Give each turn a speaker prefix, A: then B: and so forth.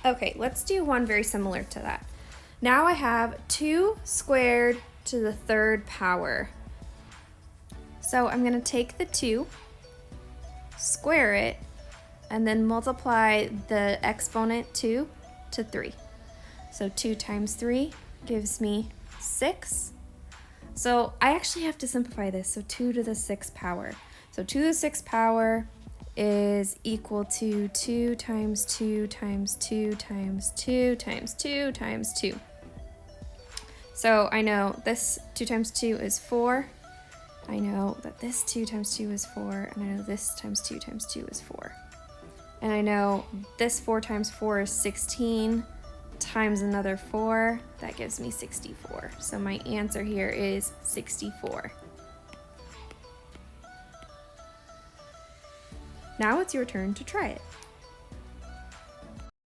A: Okay, let's do one very similar to that. Now I have 2 squared to the 3rd power. So I'm going to take the 2, square it, and then multiply the exponent 2 to 3. So 2 times 3 gives me 6. So I actually have to simplify this, so 2 to the 6th power. So 2 to the 6th power is equal to 2 times 2 times 2 times 2 times 2 times 2. So I know this 2 times 2 is 4. I know that this 2 times 2 is 4, and I know this times 2 times 2 is 4. And I know this 4 times 4 is 16 times another 4. That gives me 64. So my answer here is 64. Now it's your turn to try it.